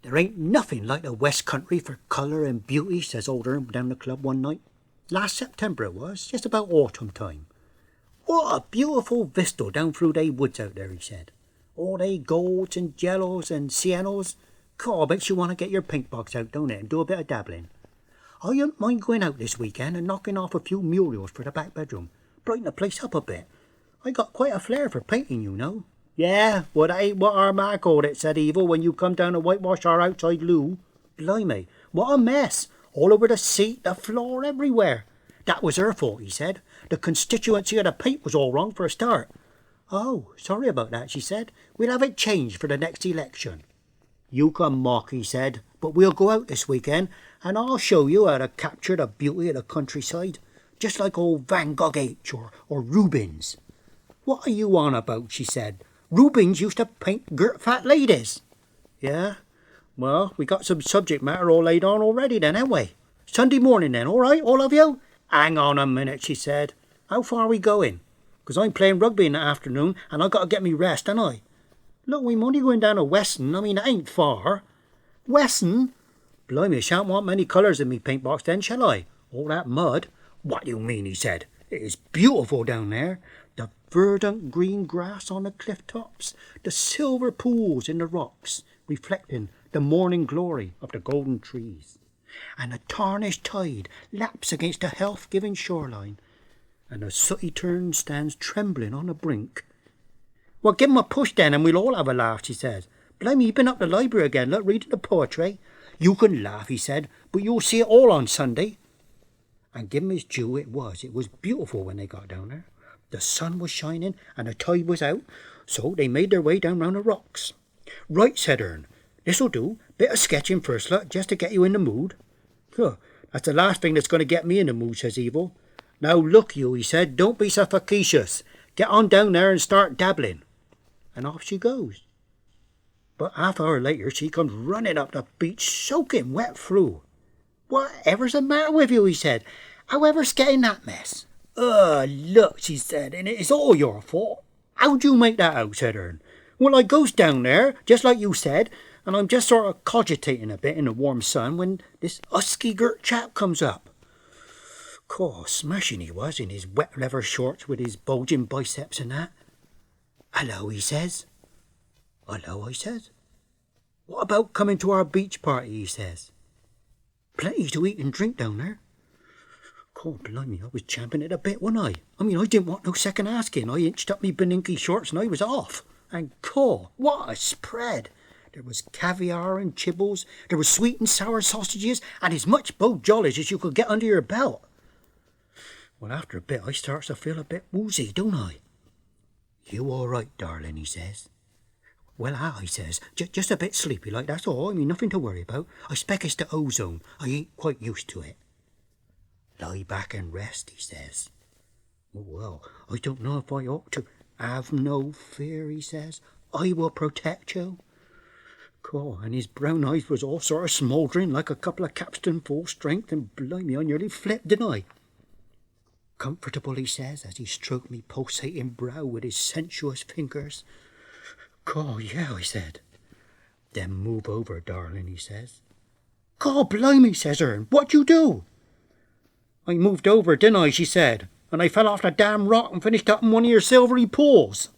There ain't nothing like the West Country for colour and beauty, says old Ern down the club one night. Last September it was, just about autumn time. What a beautiful vista down through they woods out there, he said. All they golds and yellows and siennas. God, makes you want to get your pink box out, don't it, and do a bit of dabbling. I don't mind going out this weekend and knocking off a few murals for the back bedroom. Brighten the place up a bit. I got quite a flair for painting, you know. Yeah, well, that ain't what our ma called it, said Evil, when you come down to whitewash our outside loo. Blimey, what a mess. All over the seat, the floor, everywhere. That was her fault, he said. The constituency of the paint was all wrong for a start. Oh, sorry about that, she said. We'll have it changed for the next election. You can mock, he said, but we'll go out this weekend, and I'll show you how to capture the beauty of the countryside, just like old Van Gogh H. or Rubens. What are you on about, she said. Rubens used to paint girt fat ladies. Yeah? Well, we got some subject matter all laid on already then, haven't we? Sunday morning then, all right, all of you? Hang on a minute, she said. How far are we going? 'Cause I'm playing rugby in the afternoon, and I got to get me rest, ain't I? Look, we're only going down to Weston. I mean, it ain't far. Weston? Blimey, I shan't want many colours in me paint box then, shall I? All that mud. What do you mean, he said. It is beautiful down there. The verdant green grass on the cliff tops, the silver pools in the rocks, reflecting the morning glory of the golden trees. And the tarnished tide laps against the health-giving shoreline, and the sooty turn stands trembling on the brink. Well, give 'em a push then, and we'll all have a laugh, she says. Blimey, you've been up the library again, look, reading the poetry. You can laugh, he said, but you'll see it all on Sunday. And give 'em his due, it was beautiful when they got down there. The sun was shining, and the tide was out, so they made their way down round the rocks. Right, said Ern, this'll do, bit of sketching first, look, just to get you in the mood. Huh, that's the last thing that's going to get me in the mood, says Evil. Now look you, he said, don't be so facetious. Get on down there and start dabbling. And off she goes. But half hour later she comes running up the beach, soaking wet through. Whatever's the matter with you, he said. However's getting that mess? Look, she said, and it's all your fault. How'd you make that out, said Ern. Well, I goes down there, just like you said, and I'm just sort of cogitating a bit in the warm sun when this husky-girt chap comes up. Course, smashing he was in his wet leather shorts with his bulging biceps and that. Hello, he says. Hello, I says. What about coming to our beach party, he says. Plenty to eat and drink down there. God blimey, I was champing it a bit, wasn't I? I mean, I didn't want no second asking. I inched up me beninky shorts and I was off. And God, what a spread! There was caviar and chibbles, there was sweet and sour sausages, and as much bow jollies as you could get under your belt. Well, after a bit, I starts to feel a bit woozy, don't I? You all right, darling, he says. Well, I says, just a bit sleepy like, that's all. I mean, nothing to worry about. I spec it's the ozone. I ain't quite used to it. Lie back and rest, he says. Well, I don't know if I ought to. Have no fear, he says. I will protect you. God, and his brown eyes was all sort of smouldering like a couple of capstan full strength, and blimey, I nearly flipped, didn't I? Comfortable, he says, as he stroked me pulsating brow with his sensuous fingers. God, yeah, I said. Then move over, darling, he says. God, blimey, says Ern, what'd you do? I moved over, didn't I, she said, and I fell off the damn rock and finished up in one of your silvery pools.